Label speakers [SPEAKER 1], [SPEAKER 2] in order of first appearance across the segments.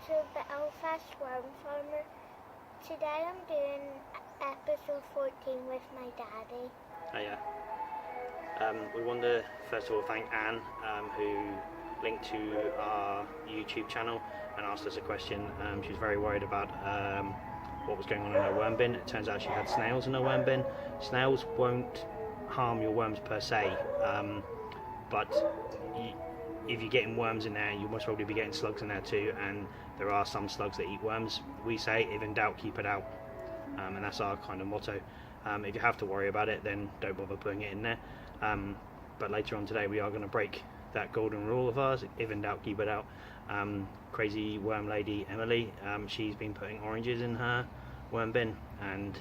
[SPEAKER 1] to Belfast Worm Farmer. Today I'm doing episode 14 with my daddy.
[SPEAKER 2] Oh yeah. We want to first of all thank Anne, who linked to our YouTube channel and asked us a question. She was very worried about what was going on in her worm bin. It turns out she had snails in her worm bin. Snails won't harm your worms per se, but if you're getting worms in there, you must probably be getting slugs in there too, and there are some slugs that eat worms. We say, if in doubt, keep it out, and that's our kind of motto. If you have to worry about it, then don't bother putting it in there. But later on today, we are going to break that golden rule of ours: if in doubt, keep it out. Crazy worm lady Emily, she's been putting oranges in her worm bin, and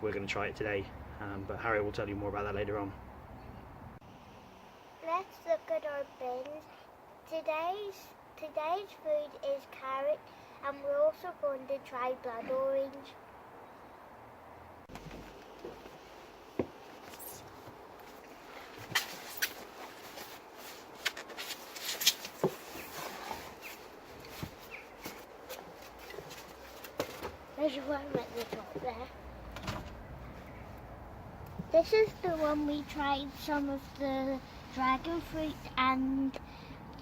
[SPEAKER 2] we're going to try it today. But Harry will tell you more about that later on.
[SPEAKER 1] Let's look at our bins. Today's food is carrot, and we're also going to try blood orange. There's one at the top there. This is the one we tried some of the dragon fruit and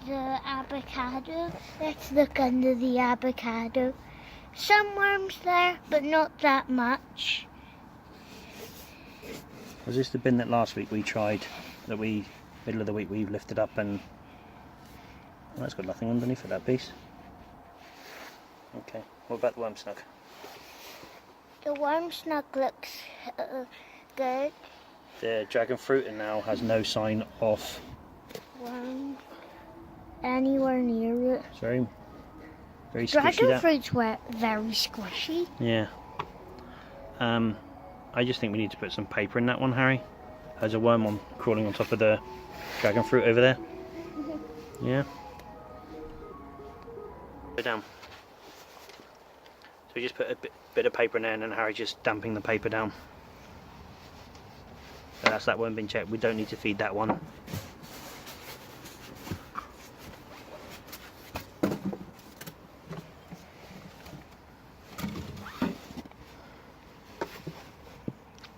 [SPEAKER 1] the avocado. Let's look under the avocado. Some worms there, but not that much.
[SPEAKER 2] Was this the bin that last week we tried, that we, middle of the week, we lifted up and... Well, that's got nothing underneath of that piece. Okay, what about the worm snug?
[SPEAKER 1] The worm snug looks good.
[SPEAKER 2] The dragon fruit and now has no sign of
[SPEAKER 1] Worm anywhere near it.
[SPEAKER 2] It's very squishy.
[SPEAKER 1] Dragon fruits were very squishy.
[SPEAKER 2] Yeah. I just think we need to put some paper in that one, Harry. There's a worm crawling on top of the dragon fruit over there. Yeah. Go down. So we just put a bit of paper in there, and then Harry's just damping the paper down. So that's that worm bin check. We don't need to feed that one.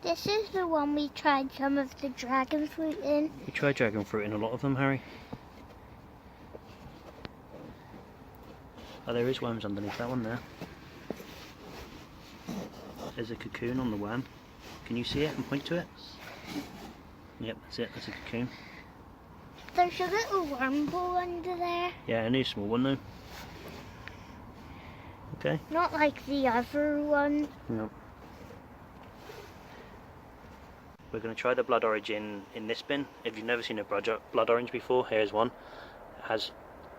[SPEAKER 1] This is the one we tried some of the dragon fruit in.
[SPEAKER 2] We tried dragon fruit in a lot of them, Harry. Oh, there is worms underneath that one there. There's a cocoon on the worm. Can you see it and point to it? Yep, that's it. That's a cocoon.
[SPEAKER 1] There's a little worm ball under there.
[SPEAKER 2] Yeah, a new small one though. Okay.
[SPEAKER 1] Not like the other one.
[SPEAKER 2] No. We're going to try the blood orange in this bin. If you've never seen a blood orange before, here's one. It has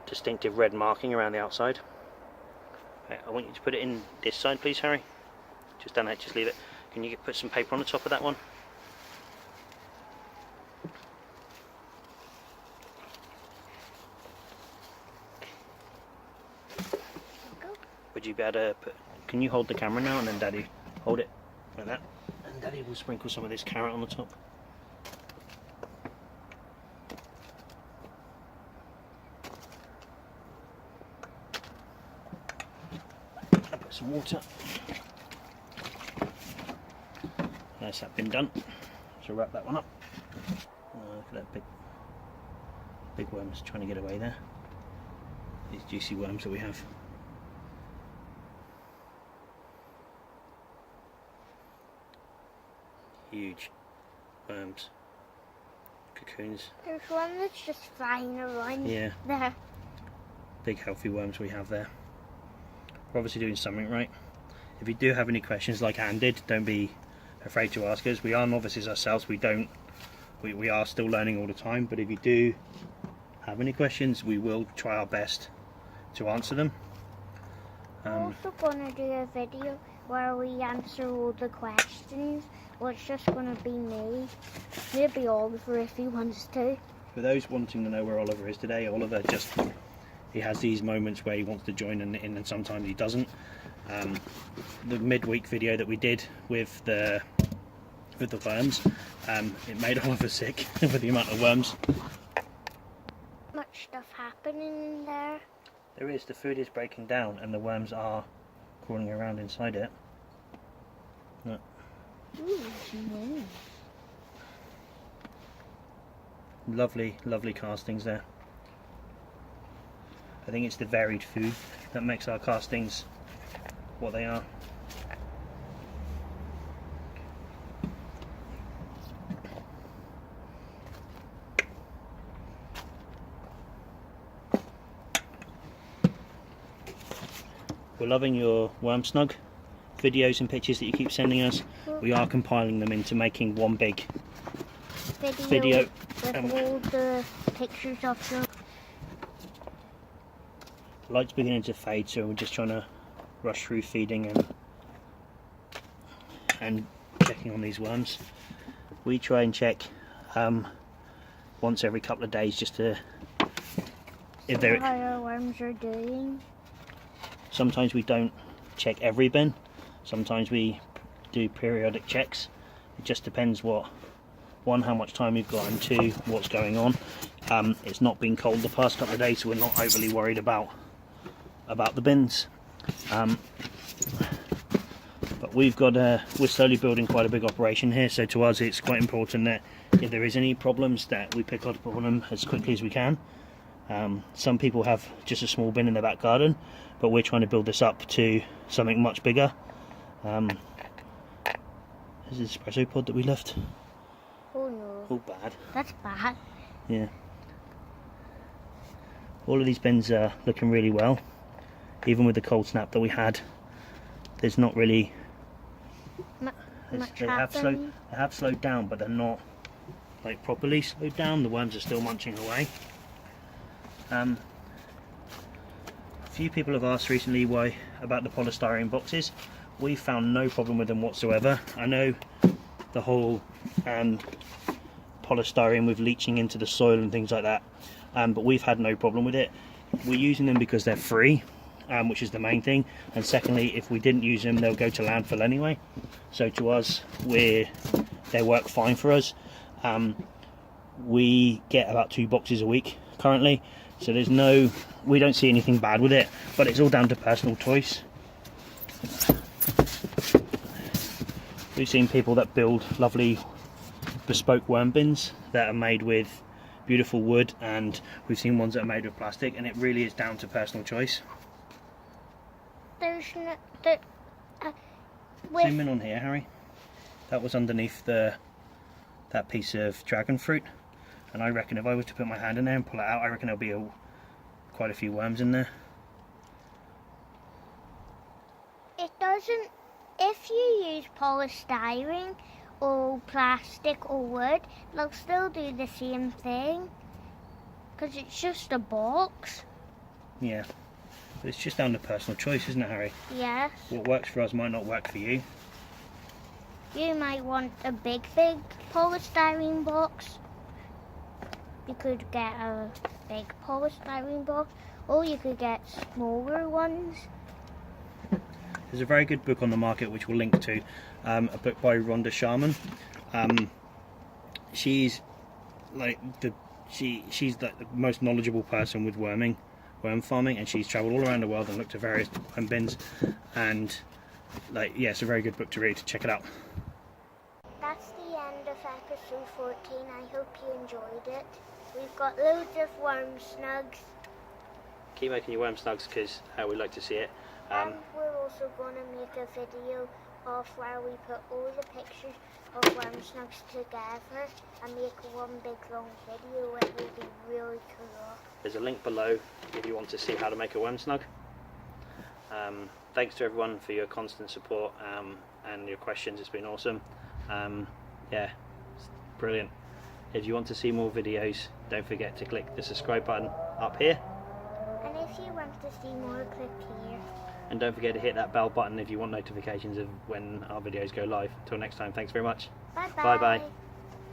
[SPEAKER 2] distinctive red marking around the outside. Okay, I want you to put it in this side, please, Harry. Just down there, just leave it. Can you put some paper on the top of that one? Would you be able to put... Can you hold the camera now, and then Daddy hold it like that? And Daddy will sprinkle some of this carrot on the top. I'll put some water. That's that bin done. So wrap that one up. Look at that big worms trying to get away there. These juicy worms that we have. Huge worms. Cocoons.
[SPEAKER 1] There's one that's just flying around.
[SPEAKER 2] Yeah.
[SPEAKER 1] There.
[SPEAKER 2] Big healthy worms we have there. We're obviously doing something right. If you do have any questions like Anne did, don't be afraid to ask us. We are novices ourselves. We are still learning all the time, but if you do have any questions, we will try our best to answer them.
[SPEAKER 1] We're also going to do a video where we answer all the questions. Well, it's just going to be me. Maybe Oliver if he wants to.
[SPEAKER 2] For those wanting to know where Oliver is today, Oliver he has these moments where he wants to join in and sometimes he doesn't. The midweek video that we did with the worms, it made Oliver sick with the amount of worms.
[SPEAKER 1] Much stuff happening in there.
[SPEAKER 2] There is, the food is breaking down and the worms are crawling around inside it. Look.
[SPEAKER 1] Ooh, no.
[SPEAKER 2] Lovely, lovely castings there. I think it's the varied food that makes our castings what they are. We're loving your worm snug videos and pictures that you keep sending us. We are compiling them into making one big video
[SPEAKER 1] with all the pictures of them.
[SPEAKER 2] The light's beginning to fade, so we're just trying to rush through feeding and checking on these worms. We try and check once every couple of days just to if they're
[SPEAKER 1] how our worms are doing.
[SPEAKER 2] Sometimes we don't check every bin, sometimes we do periodic checks. It just depends one, how much time we've got, and two, what's going on. It's not been cold the past couple of days, so we're not overly worried about the bins. But we're slowly building quite a big operation here, so to us it's quite important that if there is any problems that we pick up on them as quickly as we can. Some people have just a small bin in their back garden, but we're trying to build this up to something much bigger. This is the espresso pod that we left.
[SPEAKER 1] Oh no.
[SPEAKER 2] Oh, bad.
[SPEAKER 1] That's bad.
[SPEAKER 2] Yeah. All of these bins are looking really well. Even with the cold snap that we had, there's not really... They have slowed down, but they're not like properly slowed down. The worms are still munching away. A few people have asked recently about the polystyrene boxes. We found no problem with them whatsoever. I know the whole polystyrene with leaching into the soil and things like that, but we've had no problem with it. We're using them because they're free, which is the main thing, and secondly, if we didn't use them, they'll go to landfill anyway. So to us, they work fine for us. We get about 2 boxes a week currently, so we don't see anything bad with it, but it's all down to personal choice. We've seen people that build lovely bespoke worm bins that are made with beautiful wood, and we've seen ones that are made with plastic, and it really is down to personal choice. Zoom in on here, Harry. That was underneath that piece of dragon fruit, and I reckon if I was to put my hand in there and pull it out, I reckon there'll be quite a few worms in there.
[SPEAKER 1] It doesn't. If you use polystyrene or plastic or wood, they'll still do the same thing, because it's just a box.
[SPEAKER 2] Yeah, but it's just down to personal choice, isn't it, Harry?
[SPEAKER 1] Yes.
[SPEAKER 2] What works for us might not work for you.
[SPEAKER 1] You might want a big polystyrene box. You could get a big polystyrene box, or you could get smaller ones.
[SPEAKER 2] There's a very good book on the market which we'll link to, a book by Rhonda Sharman. She's like the most knowledgeable person with worm farming, and she's travelled all around the world and looked at various worm bins, and yeah, it's a very good book to read. Check it out.
[SPEAKER 1] That's the end of episode 14. I hope you enjoyed it. We've got loads of worm snugs.
[SPEAKER 2] Keep making your worm snugs, because we like to see it.
[SPEAKER 1] And we're also going to make a video of where we put all the pictures of worm snugs together and make one big long video. It will be really cool.
[SPEAKER 2] There's a link below if you want to see how to make a worm snug. Thanks to everyone for your constant support and your questions. It's been awesome. Yeah, it's brilliant. If you want to see more videos, don't forget to click the subscribe button up here.
[SPEAKER 1] And if you want to see more, click here.
[SPEAKER 2] And don't forget to hit that bell button if you want notifications of when our videos go live. Until next time, thanks very much.
[SPEAKER 1] Bye bye.
[SPEAKER 2] Bye bye.